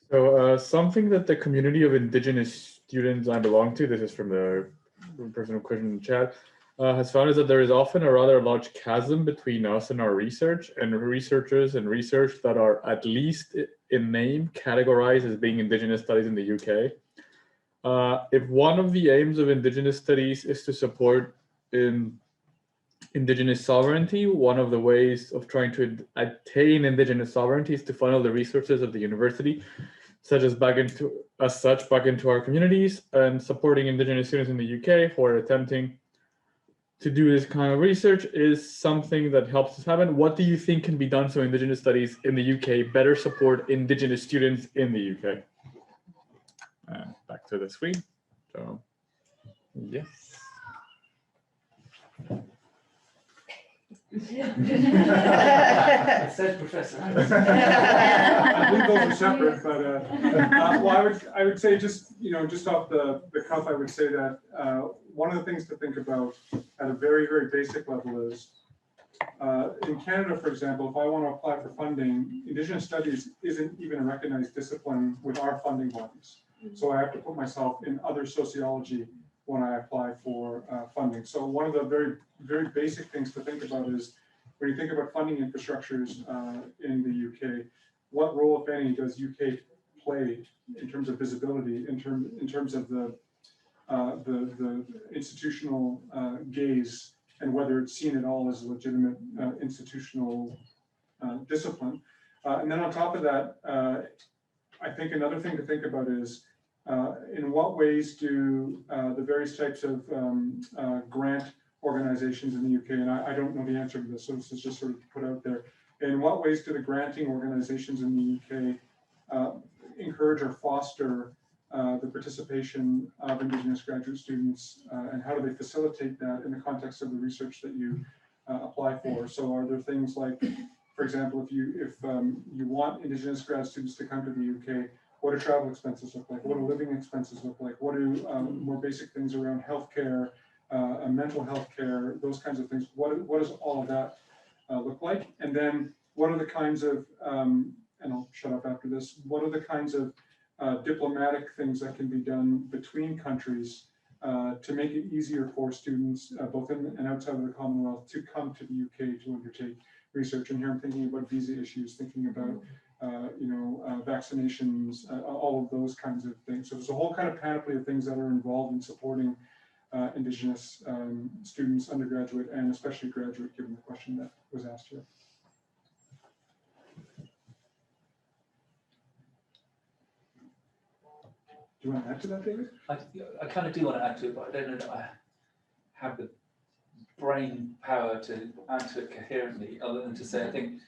So something that the community of Indigenous students I belong to, this is from the person who questioned in the chat, has found is that there is often a rather large chasm between us and our research, and researchers and research that are at least in name categorized as being Indigenous studies in the UK. If one of the aims of Indigenous studies is to support Indigenous sovereignty, one of the ways of trying to attain Indigenous sovereignty is to funnel the resources of the university back into our communities, and supporting Indigenous students in the UK who are attempting to do this kind of research is something that helps us happen. What do you think can be done so Indigenous studies in the UK better support Indigenous students in the UK? Back to the screen. So, yes. It said Professor. I think those are separate, but well, I would say just off the cuff, I would say that one of the things to think about at a very, very basic level is in Canada, for example, if I want to apply for funding, Indigenous studies isn't even a recognized discipline with our funding bodies. So I have to put myself in other sociology when I apply for funding. So one of the very, very basic things to think about is when you think about funding infrastructures in the UK, what role, if any, does UK play in terms of visibility, in terms of the institutional gaze, and whether it's seen at all as a legitimate institutional discipline. And then on top of that, I think another thing to think about is in what ways do the various types of grant organizations in the UK, and I don't know the answer to this, so this is just sort of put out there, in what ways do the granting organizations in the UK encourage or foster the participation of Indigenous graduate students, and how do they facilitate that in the context of the research that you apply for? So are there things like, for example, if you want Indigenous grad students to come to the UK, what do travel expenses look like? What do living expenses look like? What do more basic things around healthcare, mental health care, those kinds of things? What does all of that look like? And then what are the kinds of, and I'll shut up after this, what are the kinds of diplomatic things that can be done between countries to make it easier for students, both in and outside of the Commonwealth, to come to the UK to undertake research? And here I'm thinking about visa issues, thinking about vaccinations, all of those kinds of things. So there's a whole kind of panoply of things that are involved in supporting Indigenous students, undergraduate and especially graduate, given the question that was asked here. Do you want to add to that, David? I kind of do want to add to it, but I don't know that I have the brain power to answer it coherently, other than to say I think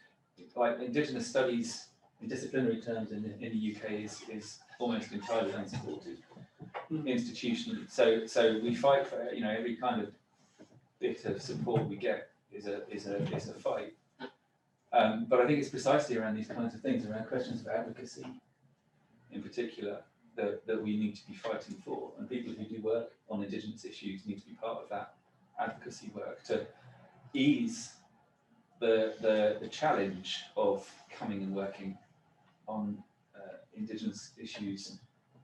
like Indigenous studies in disciplinary terms in the UK is almost entirely unsupported institutionally. So we fight for every kind of bit of support we get is a fight. But I think it's precisely around these kinds of things, around questions of advocacy in particular, that we need to be fighting for, and people who do work on Indigenous issues need to be part of that advocacy work to ease the challenge of coming and working on Indigenous issues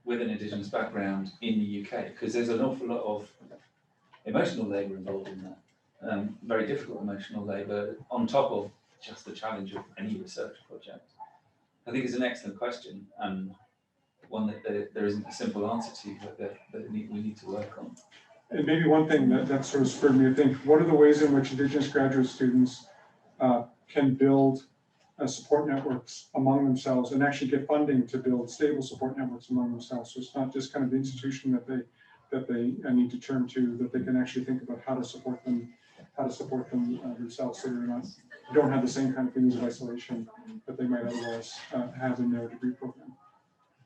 with an Indigenous background in the UK, because there's an awful lot of emotional labour involved in that, very difficult emotional labour on top of just the challenge of any research project. I think it's an excellent question, and one that there isn't a simple answer to, but that we need to work on. And maybe one thing that sort of spurred me to think, what are the ways in which Indigenous graduate students can build support networks among themselves and actually get funding to build stable support networks among themselves? So it's not just kind of the institution that they need to turn to, that they can actually think about how to support them themselves, so they don't have the same kind of feelings of isolation that they might otherwise have in their degree program.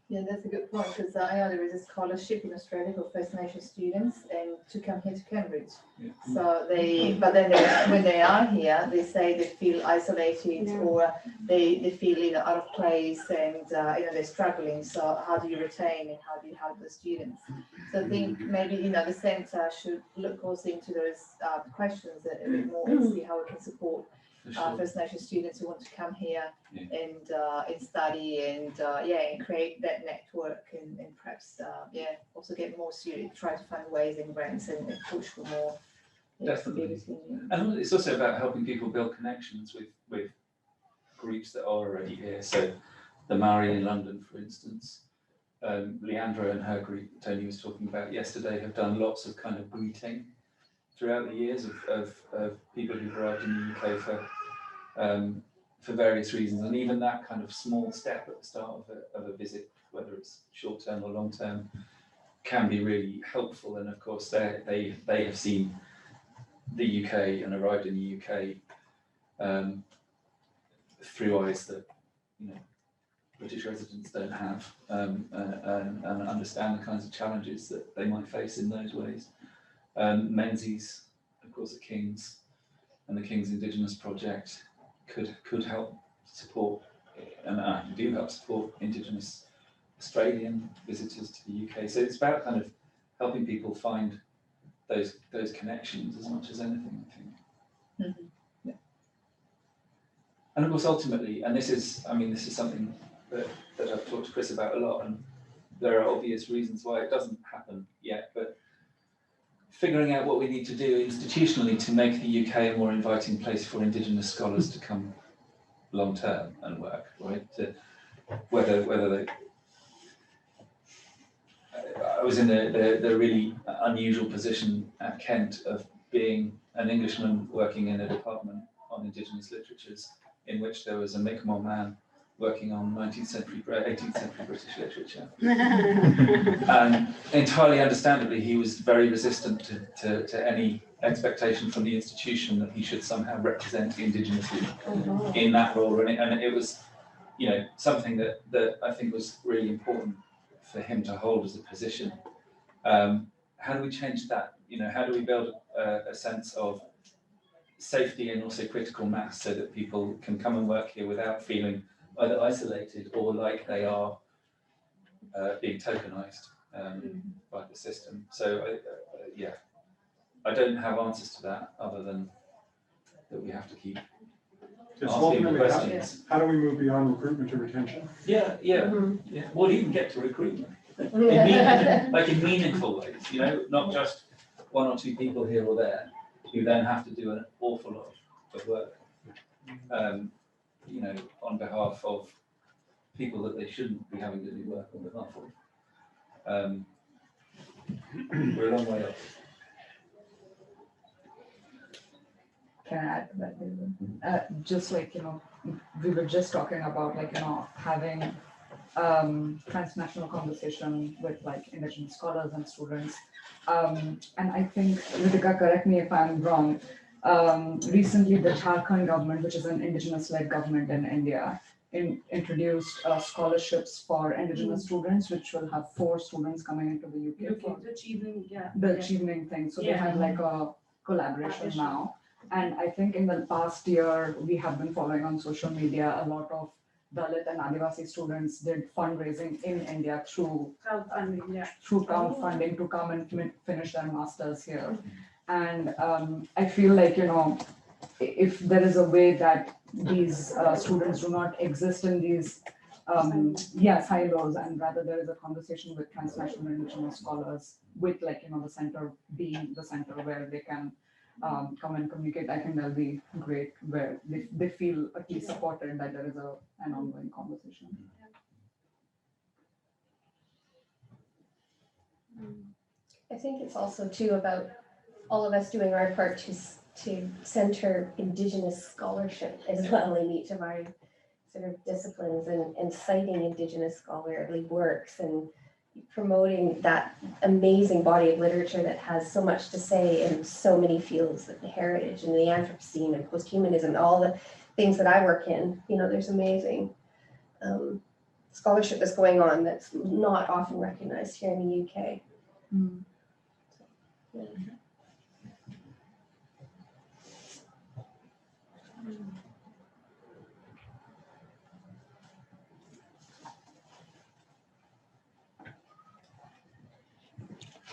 Yeah, that's a good point, because I know there is a scholarship in Australia for First Nation students and to come here to Cambridge. Yeah. So but then when they are here, they say they feel isolated, or they feel out of place, and they're struggling. So how do you retain and how do you help the students? So I think maybe the centre should look also into those questions a bit more and see how we can support For sure. First Nation students who want to come here Yeah. and study and and create that network and perhaps also get more students, try to find ways and grants and push for more Definitely. stability. And it's also about helping people build connections with groups that are already here. So the Maori in London, for instance, Leandra and her group, Tony was talking about yesterday, have done lots of kind of greeting throughout the years of people who've arrived in the UK for various reasons. And even that kind of small step at the start of a visit, whether it's short term or long term, can be really helpful. And of course, they have seen the UK and arrived in the UK through eyes that British residents don't have, and understand the kinds of challenges that they might face in those ways. Menzies, of course, at King's, and the King's Indigenous project could help support, and do help support Indigenous Australian visitors to the UK. So it's about kind of helping people find those connections as much as anything, I think. Mm-hmm. Yeah. And of course, ultimately, and this is something that I've talked to Chris about a lot, and there are obvious reasons why it doesn't happen yet, but figuring out what we need to do institutionally to make the UK a more inviting place for Indigenous scholars to come long term and work, right? Whether they, I was in the really unusual position at Kent of being an Englishman working in a department on Indigenous literatures, in which there was a Mi'kmaq man working on 18th century British literature. And entirely understandably, he was very resistant to any expectation from the institution that he should somehow represent indigenously in that role. And it was, something that I think was really important for him to hold as a position. How do we change that? How do we build a sense of safety and also critical mass so that people can come and work here without feeling either isolated or like they are being tokenized by the system? So I don't have answers to that other than that we have to keep asking the questions. How do we move beyond recruitment to retention? Yeah. We'll even get to recruitment in meaningful ways, not just one or two people here or there who then have to do an awful lot of work, on behalf of people that they shouldn't be having to do work on behalf of. We're a long way off. Can I add to that, David? Just we were just talking about having transnational conversation with Indigenous scholars and students. And I think, Ritika, correct me if I'm wrong, recently the Jharkhand government, which is an Indigenous-led government in India, introduced scholarships for Indigenous students, which will have 4 students coming into the UK. The achieving, The achieving thing. So they have a collaboration now. And I think in the past year, we have been following on social media, a lot of Dalit and Adivasi students did fundraising in India through crowdfunding to come and finish their masters here. And I feel like, if there is a way that these students do not exist in these silos, and rather there is a conversation with transnational Indigenous scholars with the center being the center where they can come and communicate, I think that'll be great, where they feel at least supported that there is an ongoing conversation. I think it's also too about all of us doing our part to center Indigenous scholarship as well in each of our sort of disciplines, and citing Indigenous scholarly works and promoting that amazing body of literature that has so much to say in so many fields, like the heritage and the Anthropocene and posthumanism, all the things that I work in. There's amazing scholarship that's going on that's not often recognized here in the UK. Mm. Yeah.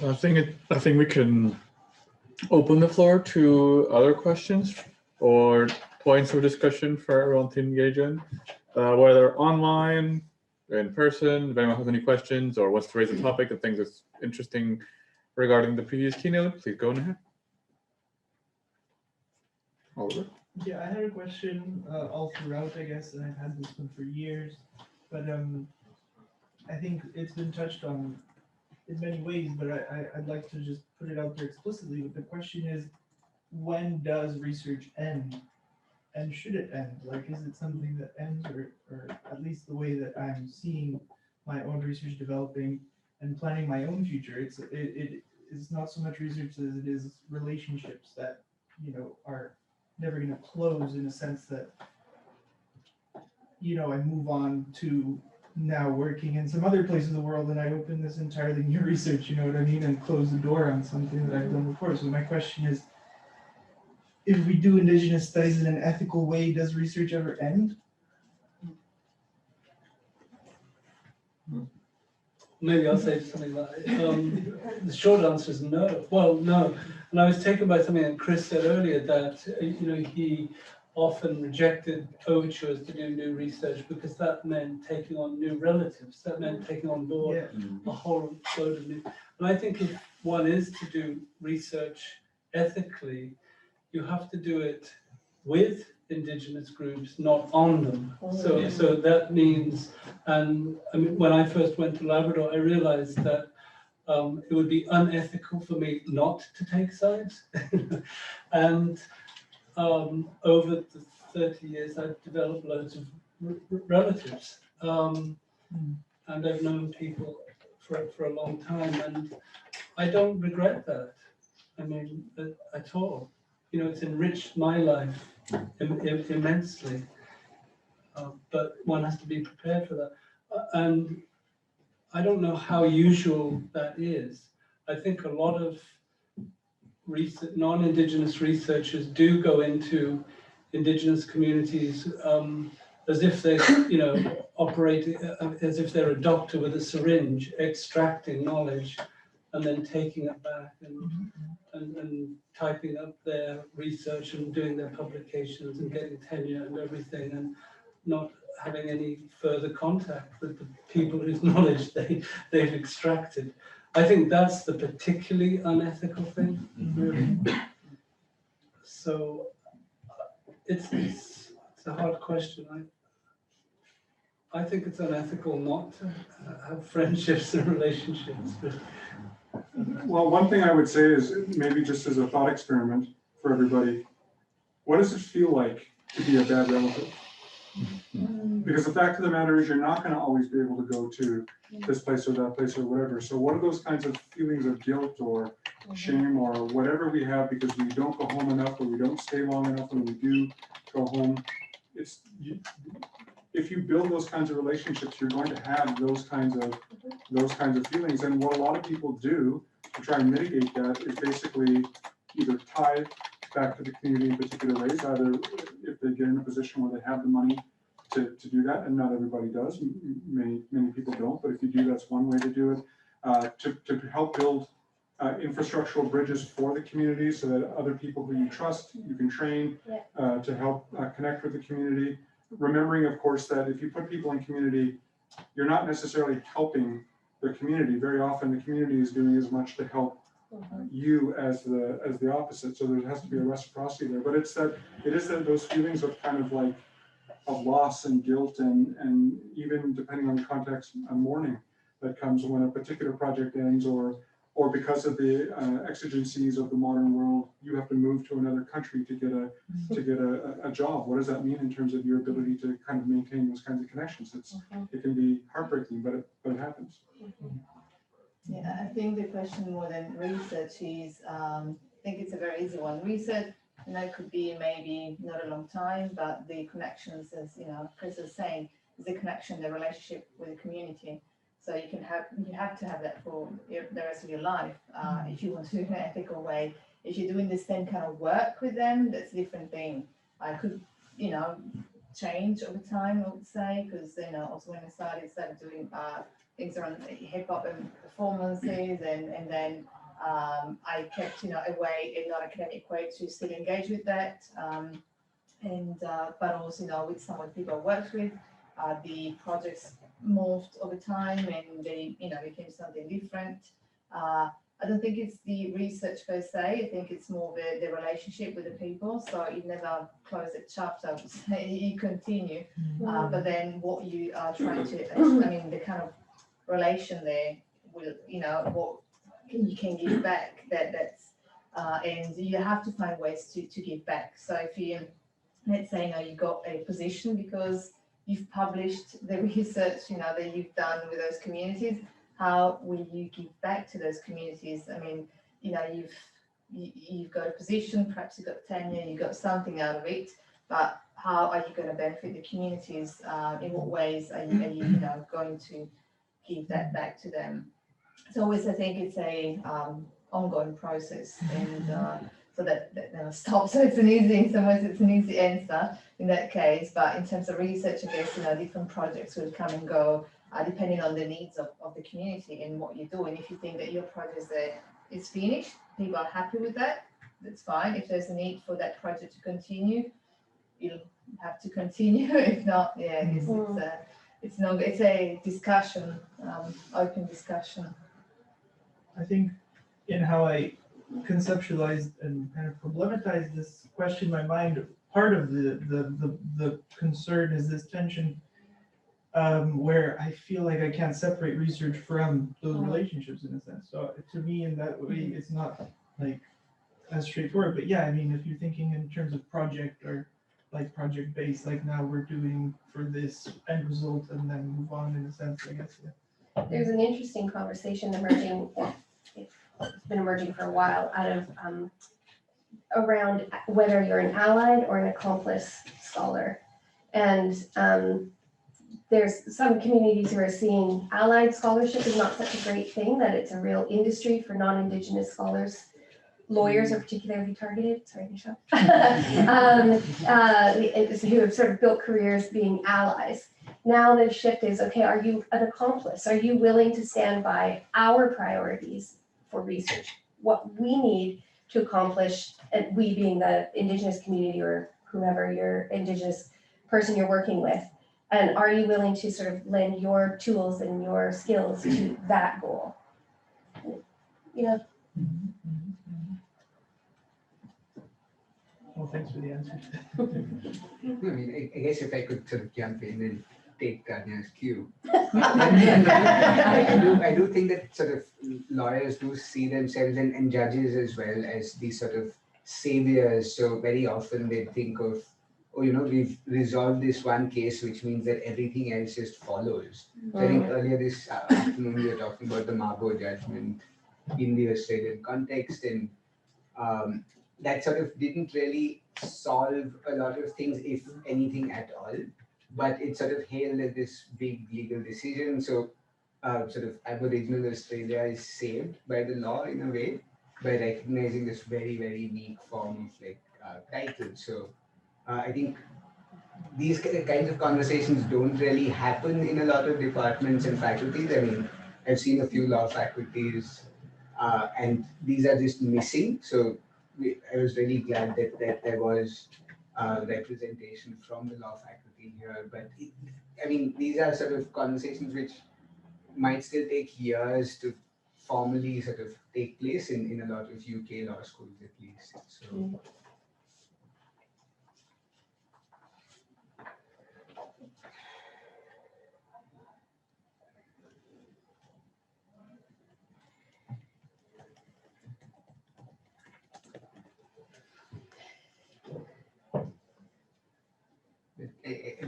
I think we can open the floor to other questions, or points of discussion for everyone to engage in, whether online, in person. If anyone has any questions or wants to raise a topic that thinks is interesting regarding the previous keynote, please go ahead. Oliver? Yeah, I had a question all throughout, I guess, and I've had this one for years, but I think it's been touched on in many ways, but I'd like to just put it out there explicitly. But the question is, when does research end? And should it end? Like, is it something that ends, or at least the way that I'm seeing my own research developing and planning my own future? It is not so much research as it is relationships that, you know, are never going to close, in a sense that, you know, I move on to now working in some other place in the world and I open this entirely new research, you know what I mean, and close the door on something that I've done before. So my question is, if we do Indigenous studies in an ethical way, does research ever end? Maybe I'll say something like the short answer is no. Well, no. And I was taken by something that Chris said earlier, that you know, he often rejected overtures to do new research because that meant taking on new relatives. That meant taking on board a whole load of new. And I think if one is to do research ethically, you have to do it with Indigenous groups, not on them. So that means, and I mean, when I first went to Labrador, I realized that it would be unethical for me not to take sides. And over the 30 years, I've developed loads of relatives, and I've known people for a long time, and I don't regret that. I mean, at all. You know, it's enriched my life immensely, but one has to be prepared for that. And I don't know how usual that is. I think a lot of non-Indigenous researchers do go into Indigenous communities as if they, you know, operate as if they're a doctor with a syringe, extracting knowledge and then taking it back and typing up their research and doing their publications and getting tenure and everything, and not having any further contact with the people whose knowledge they've extracted. I think that's the particularly unethical thing, really. So it's a hard question. I think it's unethical not to have friendships and relationships. But Well, one thing I would say is, maybe just as a thought experiment for everybody, what does it feel like to be a bad relative? Because the fact of the matter is, you're not going to always be able to go to this place or that place or whatever. So what are those kinds of feelings of guilt or shame or whatever we have because we don't go home enough or we don't stay long enough when we do go home? If you build those kinds of relationships, you're going to have those kinds of feelings. And what a lot of people do to try and mitigate that is basically either tie back to the community in particular ways, either if they get in a position where they have the money to do that, and not everybody does, many people don't, but if you do, that's one way to do it, to help build infrastructural bridges for the community so that other people who you trust, you can train to help connect with the community. Remembering, of course, that if you put people in community, you're not necessarily helping the community. Very often the community is doing as much to help you as the opposite. So there has to be a reciprocity there. But it is that those feelings of kind of like of loss and guilt and even depending on the context, a mourning that comes when a particular project ends, or because of the exigencies of the modern world, you have to move to another country to get a job. What does that mean in terms of your ability to kind of maintain those kinds of connections? It can be heartbreaking, but it happens. Yeah, I think the question more than research is, I think it's a very easy one. Research, you know, could be maybe not a long time, but the connections, as you know, Chris was saying, is the connection, the relationship with the community. So you have to have that for the rest of your life if you want to do it in an ethical way. If you're doing the same kind of work with them, that's a different thing. I could, you know, change over time, I would say, because, you know, also when I started doing things around hip hop and performances, and then I kept, you know, a non-academic way to still engage with that. and but also, with some of the people I worked with, the projects morphed over time and they, became something different. I don't think it's the research per se. I think it's more the relationship with the people. So it never closed a chapter. You continue, but then what you are trying to, the kind of relation there will, what you can give back. That's and you have to find ways to give back. So if you, let's say, you got a position because you've published the research, that you've done with those communities. How will you give back to those communities? You've got a position, perhaps you've got tenure, you've got something out of it, but how are you going to benefit the communities? In what ways are you going to give that back to them? So always, I think it's a ongoing process, and so that never stops. So it's in some ways it's an easy answer in that case. But in terms of research, I guess different projects will come and go. Depending on the needs of the community and what you do. And if you think that your project is finished, people are happy with that, that's fine. If there's a need for that project to continue, you'll have to continue. If not, I guess it's a discussion, open discussion. I think in how I conceptualized and kind of problematized this question in my mind, part of the concern is this tension where I feel like I can't separate research from those relationships in a sense. So to me, in that way, it's not like as straightforward. But yeah, if you're thinking in terms of project or like project based, like now we're doing for this end result and then move on in a sense, I guess. Yeah. There's an interesting conversation emerging. It's been emerging for a while out of around whether you're an allied or an accomplice scholar, and there's some communities who are seeing allied scholarship is not such a great thing, that it's a real industry for non-Indigenous scholars. Lawyers are particularly targeted, sorry, Nisha, who have sort of built careers being allies. Now the shift is, okay, are you an accomplice? Are you willing to stand by our priorities for research? What we need to accomplish, and we being the Indigenous community or whoever your Indigenous person you're working with, and are you willing to sort of lend your tools and your skills to that goal? Well, thanks for the answer. I guess if I could sort of jump in and take Tanya's cue. I do think that sort of lawyers do see themselves and judges as well as these sort of saviors. So very often they think of, we've resolved this one case, which means that everything else just follows. So I think earlier this afternoon we were talking about the Margot judgment in the Australian context, and that sort of didn't really solve a lot of things, if anything at all, but it sort of hailed as this big legal decision. So sort of Aboriginal Australia is saved by the law in a way by recognizing this very, very weak form of title. So I think these kinds of conversations don't really happen in a lot of departments and faculties. I've seen a few law faculties and these are just missing. So I was really glad that there was representation from the law faculty here. But these are sort of conversations which might still take years to formally sort of take place in a lot of UK law schools at least. So.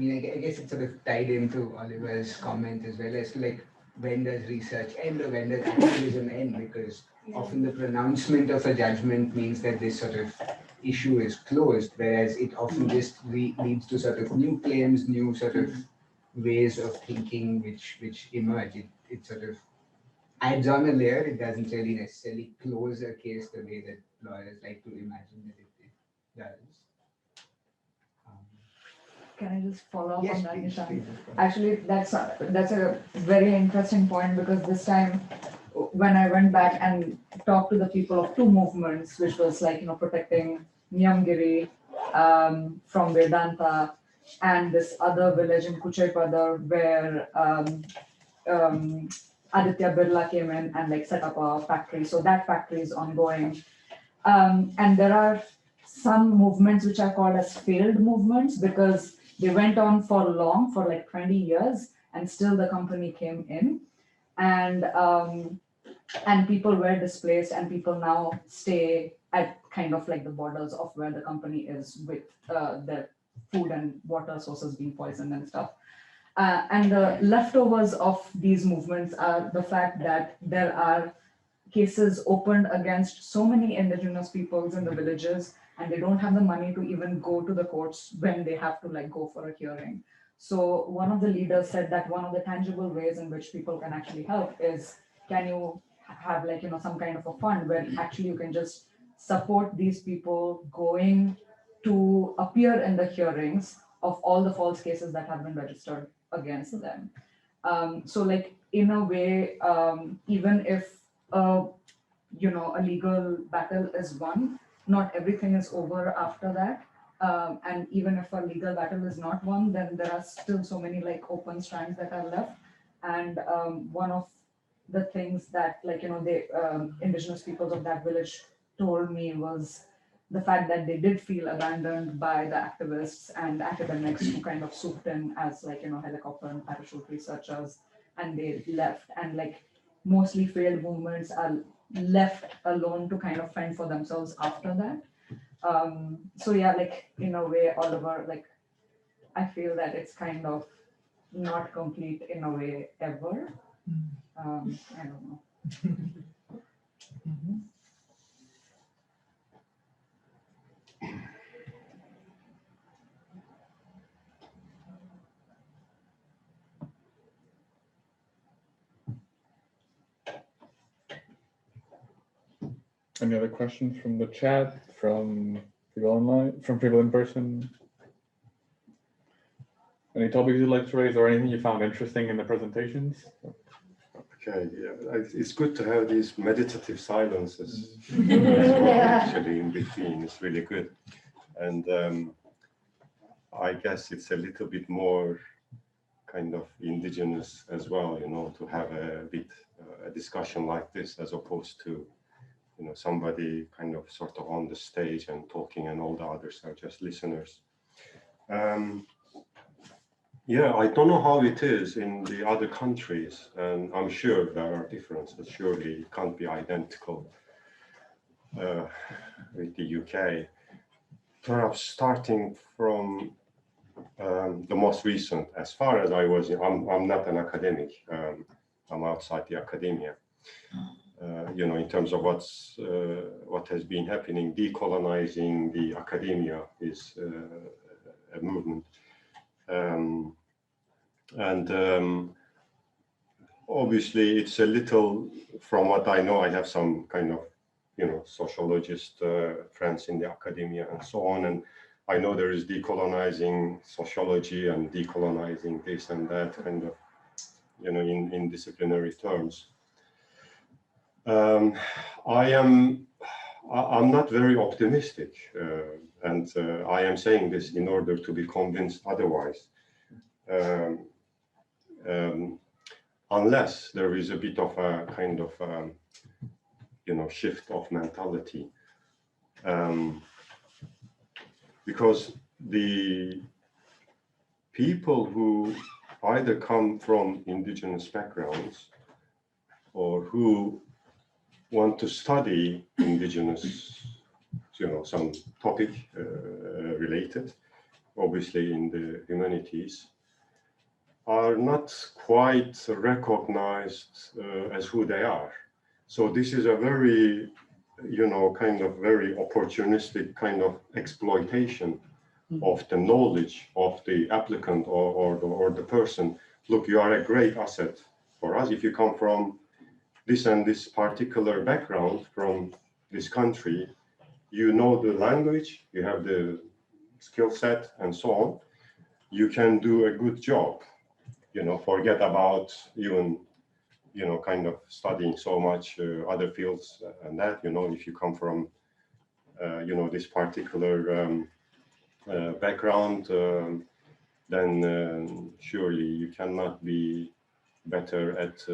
I guess it's sort of tied into Oliver's comment as well as to when does research end or when does activism end, because often the pronouncement of a judgment means that this sort of issue is closed, whereas it often just leads to sort of new claims, new sort of ways of thinking which emerge. It sort of adds on a layer. It doesn't really necessarily close a case the way that lawyers like to imagine that it does. Can I just follow up Yes, on that, please, Nisha? please. Actually, that's a very interesting point, because this time when I went back and talked to the people of two movements, which was protecting Nyamgiri from Vedanta, and this other village in Kuchaipadar where Aditya Birla came in and like set up a factory. So that factory is ongoing. And there are some movements which are called as failed movements because they went on for long, for like 20 years, and still the company came in. And people were displaced, and people now stay at kind of like the borders of where the company is, with the food and water sources being poisoned and stuff. And the leftovers of these movements are the fact that there are cases opened against so many indigenous peoples in the villages, and they don't have the money to even go to the courts when they have to like go for a hearing. So one of the leaders said that one of the tangible ways in which people can actually help is, can you have like, some kind of a fund where actually you can just support these people going to appear in the hearings of all the false cases that have been registered against them. So like in a way, even if a legal battle is won, not everything is over after that. And even if a legal battle is not won, then there are still so many like open strands that are left. And one of the things that the indigenous peoples of that village told me was the fact that they did feel abandoned by the activists and academics who kind of swooped in as helicopter and parachute researchers, and they left, and like mostly failed movements are left alone to kind of fend for themselves after that. So yeah, like in a way, Oliver, like I feel that it's kind of not complete in a way ever. I don't know. Any other questions from the chat, from people online, from people in person? Any topics you'd like to raise, or anything you found interesting in the presentations? Okay, yeah, it's good to have these meditative silences as well, actually, in between. It's really good. And I guess it's a little bit more kind of indigenous as well, to have a bit a discussion like this, as opposed to somebody kind of sort of on the stage and talking, and all the others are just listeners. Yeah, I don't know how it is in the other countries, and I'm sure there are differences. Surely it can't be identical with the UK. Perhaps starting from the most recent, as far as I'm not an academic. I'm outside the academia. In terms of what has been happening, decolonizing the academia is a movement. Obviously it's a little, from what I know, I have some kind of, sociologist friends in the academia and so on. And I know there is decolonizing sociology and decolonizing this and that kind of, in disciplinary terms. I'm not very optimistic, and I am saying this in order to be convinced otherwise. Unless there is a bit of a kind of shift of mentality, because the people who either come from indigenous backgrounds or who want to study indigenous, some topic related, obviously in the humanities, are not quite recognized as who they are. So this is a very, kind of very opportunistic kind of exploitation of the knowledge of the applicant or the person. Look, you are a great asset for us if you come from this and this particular background from this country. You know the language, you have the skill set and so on. You can do a good job. Forget about even, kind of studying so much other fields and that, if you come from, this particular background, then surely you cannot be better at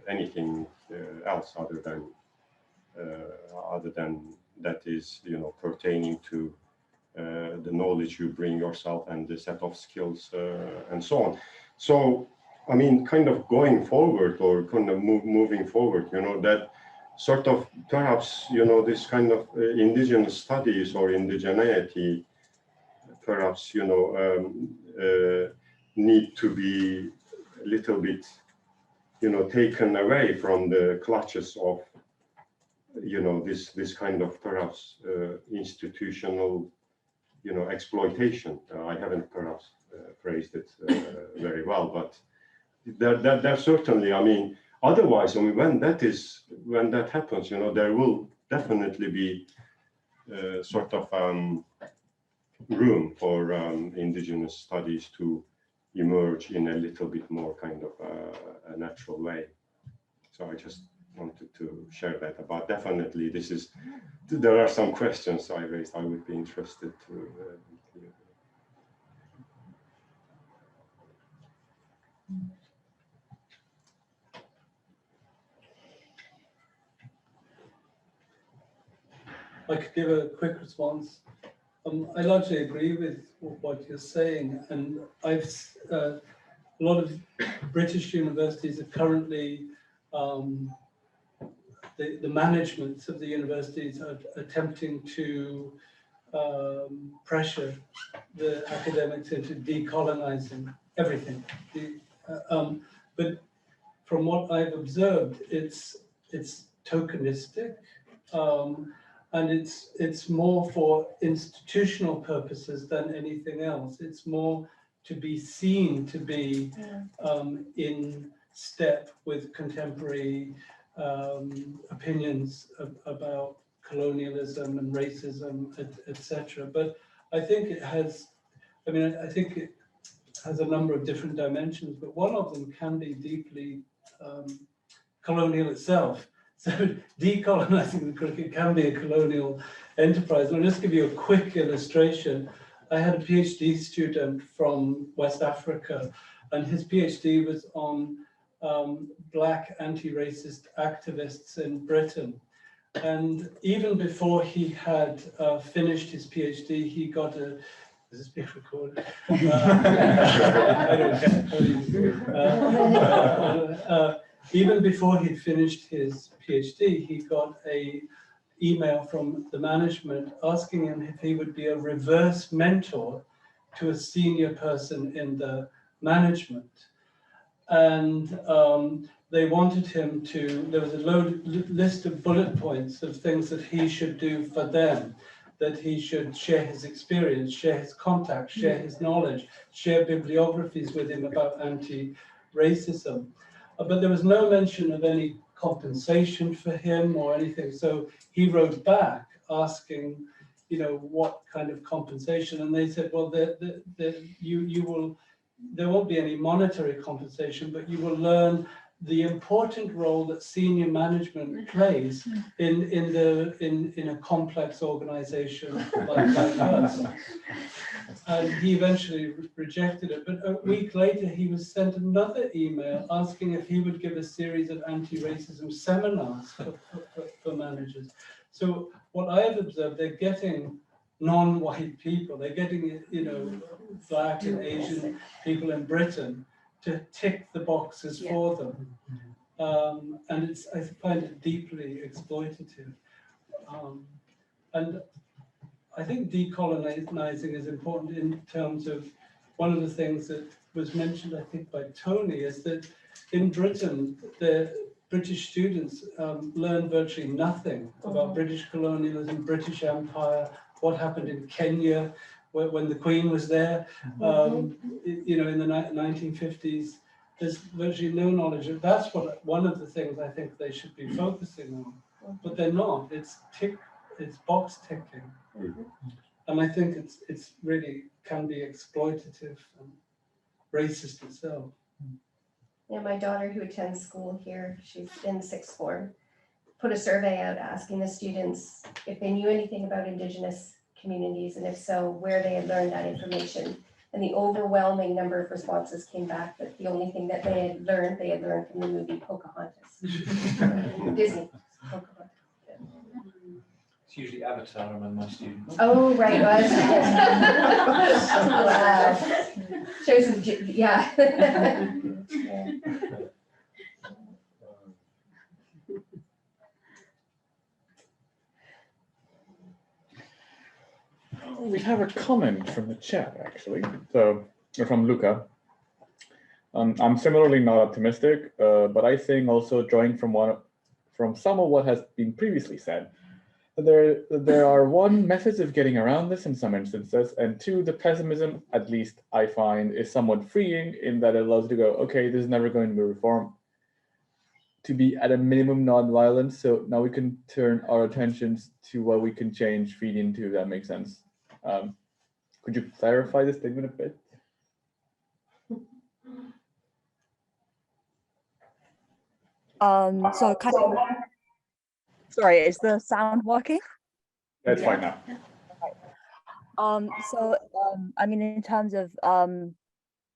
anything else other than that is, pertaining to the knowledge you bring yourself and the set of skills and so on. So, I mean, kind of going forward or kind of moving forward, that sort of perhaps, this kind of indigenous studies or indigeneity, perhaps, need to be a little bit, taken away from the clutches of, this kind of perhaps institutional, exploitation. I haven't perhaps phrased it very well, but that certainly, I mean, otherwise, I mean, when that happens, there will definitely be sort of room for indigenous studies to emerge in a little bit more kind of a natural way. So I just wanted to share that about. Definitely, there are some questions I raised. I would be interested to hear. I could give a quick response. I largely agree with what you're saying, and a lot of British universities are currently, the management of the universities are attempting to pressure the academics into decolonizing everything. But from what I've observed, it's tokenistic. And it's more for institutional purposes than anything else. It's more to be seen to be in step with contemporary opinions about colonialism and racism, etc. But I think it has, I think it has a number of different dimensions, but one of them can be deeply colonial itself. So decolonizing the cricket can be a colonial enterprise. And I'll just give you a quick illustration. I had a PhD student from West Africa, and his PhD was on Black anti-racist activists in Britain. And even before he had finished his PhD, he got a, is this being recorded? I don't care. Even before he'd finished his PhD, he got an email from the management asking him if he would be a reverse mentor to a senior person in the management. And they wanted him to, there was a list of bullet points of things that he should do for them, that he should share his experience, share his contacts, share his knowledge, share bibliographies with him about anti-racism. But there was no mention of any compensation for him or anything. So he wrote back asking, what kind of compensation? And they said, well, there won't be any monetary compensation, but you will learn the important role that senior management plays in a complex organization like us. And he eventually rejected it. But a week later, he was sent another email asking if he would give a series of anti-racism seminars for managers. So what I have observed, they're getting non-white people, they're getting, Black and Asian people in Britain to tick the boxes for them. And I find it deeply exploitative. And I think decolonizing is important in terms of one of the things that was mentioned, I think, by Tony, is that in Britain, the British students learn virtually nothing about British colonialism, British Empire, what happened in Kenya when the Queen was there, in the 1950s. There's virtually no knowledge. That's one of the things I think they should be focusing on, but they're not. It's box ticking, and I think it's really can be exploitative and racist itself. Yeah, my daughter who attends school here, she's in sixth form, put a survey out asking the students if they knew anything about Indigenous communities, and if so, where they had learned that information. And the overwhelming number of responses came back that the only thing that they had learned from the movie Pocahontas. Disney. Pocahontas. It's usually Avatar among my students. Oh, right, was. Wow. Shows, yeah. Yeah. We have a comment from the chat, actually. So, from Luca. I'm similarly not optimistic, but I think also drawing from some of what has been previously said, that there are one, methods of getting around this in some instances, and two, the pessimism, at least I find, is somewhat freeing in that it allows you to go, okay, this is never going to be reformed, to be at a minimum non-violent. So now we can turn our attentions to what we can change, feed into, if that makes sense. Could you clarify this statement a bit? So kind of, sorry, is the sound working? That's fine now. I mean, in terms of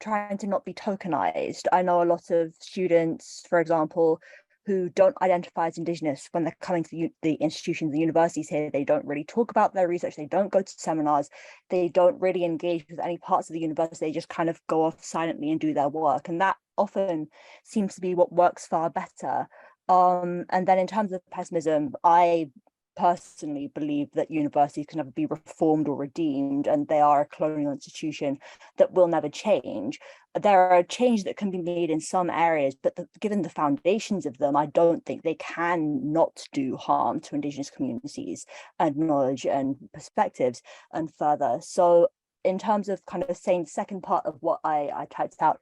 trying to not be tokenized, I know a lot of students, for example, who don't identify as Indigenous, when they're coming to the institutions, the universities here, they don't really talk about their research, they don't go to seminars, they don't really engage with any parts of the university, they just kind of go off silently and do their work. And that often seems to be what works far better. And then in terms of pessimism, I personally believe that universities can never be reformed or redeemed, and they are a colonial institution that will never change. There are changes that can be made in some areas, but given the foundations of them, I don't think they can not do harm to Indigenous communities and knowledge and perspectives and further. So in terms of kind of saying the second part of what I typed out,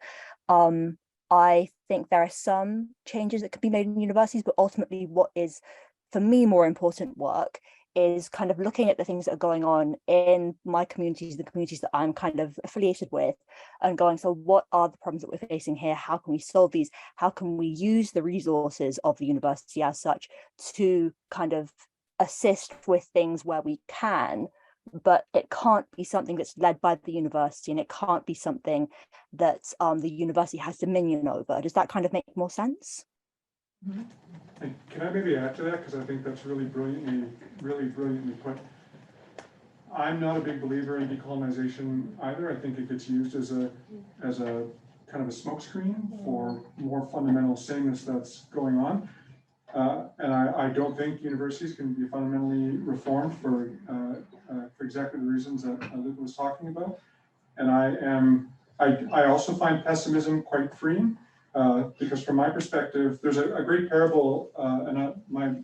I think there are some changes that could be made in universities, but ultimately what is, for me, more important work is kind of looking at the things that are going on in my communities, the communities that I'm kind of affiliated with, and going, so what are the problems that we're facing here? How can we solve these? How can we use the resources of the university as such to kind of assist with things where we can, but it can't be something that's led by the university, and it can't be something that the university has dominion over. Does that kind of make more sense? And can I maybe add to that, because I think that's really brilliantly put. I'm not a big believer in decolonization either. I think it gets used as a kind of a smokescreen for more fundamental sameness that's going on. And I don't think universities can be fundamentally reformed for exactly the reasons that Luca was talking about. And I also find pessimism quite freeing. Because from my perspective, there's a great parable, and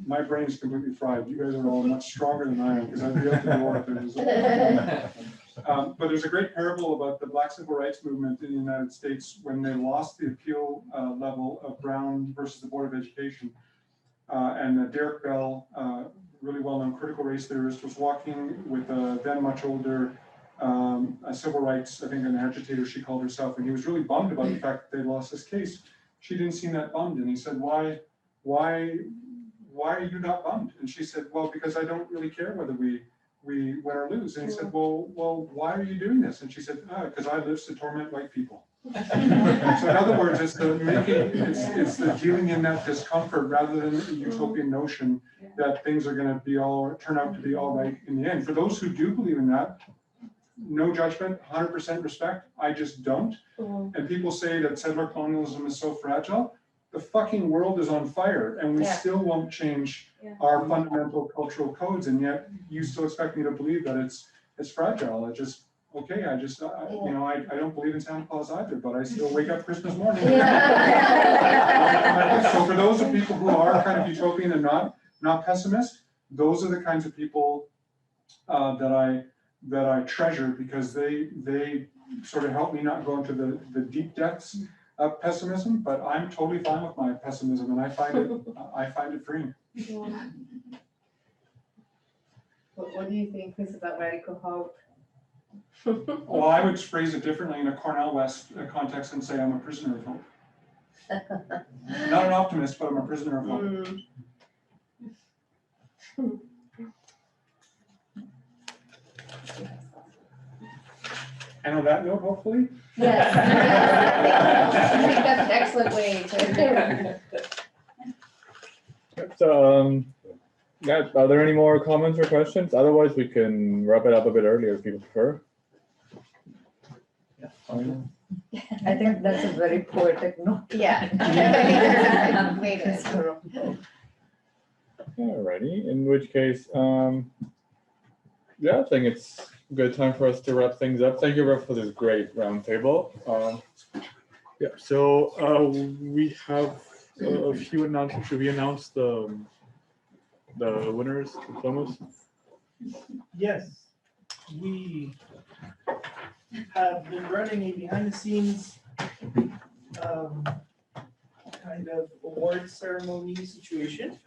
my brain is completely fried. You guys are all much stronger than I am, because I'd be out the door if there was but there's a great parable about the Black Civil Rights Movement in the United States when they lost the appeal level of Brown versus the Board of Education. And Derek Bell, really well-known critical race theorist, was walking with a then much older a civil rights, I think an agitator she called herself, and he was really bummed about the fact that they lost this case. She didn't seem that bummed, and he said, why are you not bummed? And she said, well, because I don't really care whether we win or lose. And he said, well, why are you doing this? And she said, because I live to torment white people. So in other words, it's the dealing in that discomfort rather than the utopian notion that things are going to turn out to be all right in the end. For those who do believe in that, no judgment, 100% respect. I just don't. And people say that settler colonialism is so fragile. The fucking world is on fire, and we still won't change our fundamental cultural codes. And yet, you still expect me to believe that it's fragile. I don't believe in Santa Claus either, but I still wake up Christmas morning. So for those of people who are kind of utopian and not pessimist, those are the kinds of people that I treasure, because they sort of help me not go into the deep depths of pessimism. But I'm totally fine with my pessimism, and I find it freeing. What do you think, Chris, about radical hope? Well, I would phrase it differently in a Cornell West context and say I'm a prisoner of hope. Not an optimist, but I'm a prisoner of hope. And on that note, hopefully. Yes. I think that's an excellent way to. So, yeah, are there any more comments or questions? Otherwise, we can wrap it up a bit earlier if people prefer. I think that's a very poetic note. Yeah. Alrighty, in which case, yeah, I think it's a good time for us to wrap things up. Thank you, Rob, for this great roundtable. Yeah, so we have a few announcements. Should we announce the winners, diplomas? Yes, we have been running a behind the scenes kind of award ceremony situation.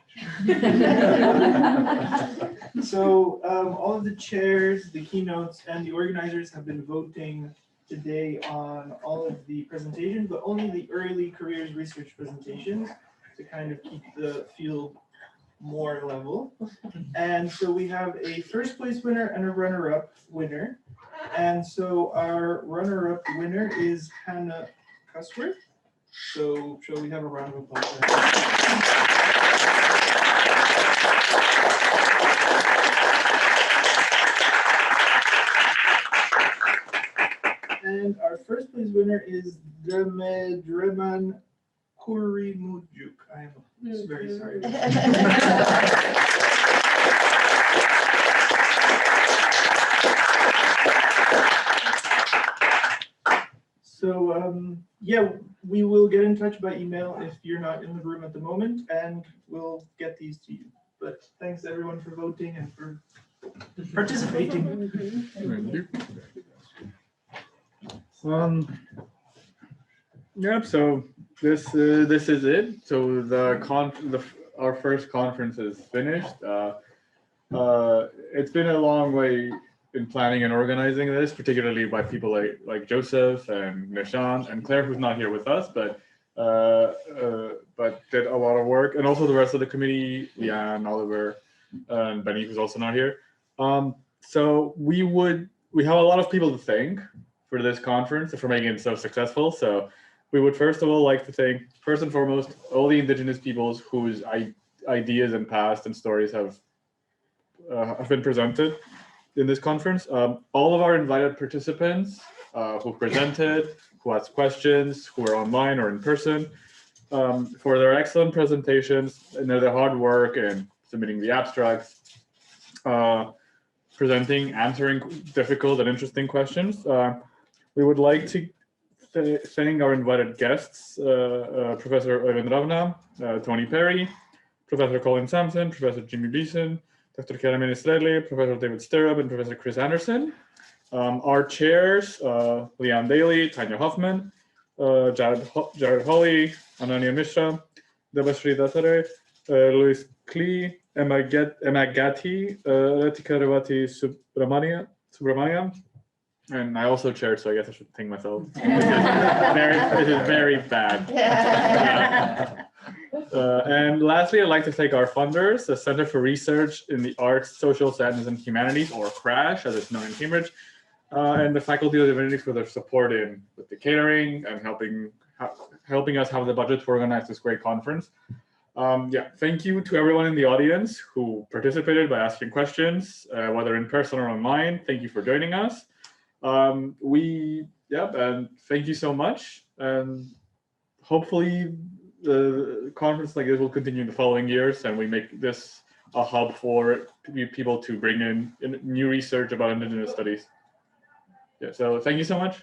So all of the chairs, the keynotes, and the organizers have been voting today on all of the presentations, but only the early careers research presentations to kind of keep the field more level. And so we have a first place winner and a runner-up winner. And so our runner-up winner is Hannah Cusworth. So shall we have a round of applause for her? And our first place winner is Dreman Kurimujuk. I am very sorry. So yeah, we will get in touch by email if you're not in the room at the moment, and we'll get these to you. But thanks everyone for voting and for participating. Thank you. Yep. So this is it. So our first conference is finished. It's been a long way in planning and organizing this, particularly by people like Joseph and Nishant and Claire, who's not here with us, but did a lot of work, and also the rest of the committee, Leanne, Oliver, and Benny, who's also not here. So we have a lot of people to thank for this conference and for making it so successful. So we would first of all like to thank, first and foremost, all the Indigenous peoples whose ideas and past and stories have been presented in this conference. All of our invited participants who presented, who asked questions, who are online or in person, for their excellent presentations and their hard work in submitting the abstracts, presenting, answering difficult and interesting questions. We would like to thank our invited guests, Professor Oyvind Ravna, Tony Perry, Professor Colin Sampson, Professor Jimmy Beeson, Dr. Karamini Sledley, Professor David Stirrup, and Professor Chris Andersen. Our chairs, Leanne Daly, Tanya Hoffman, Jared Hawley, Ananya Mishra, Debashree Dattare, Louis Klee, Emma Gatti, Ratika Revati Subramaniam, and I also chaired, so I guess I should thank myself. It is very bad. And lastly, I'd like to thank our funders, the Center for Research in the Arts, Social Sciences, and Humanities, or CRASSH, as it's known in Cambridge, and the Faculty of Divinity for their support with the catering and helping us have the budget to organize this great conference. Yeah, thank you to everyone in the audience who participated by asking questions, whether in person or online. Thank you for joining us. And thank you so much. And hopefully the conference like this will continue in the following years, and we make this a hub for people to bring in new research about Indigenous studies. Yeah, so thank you so much.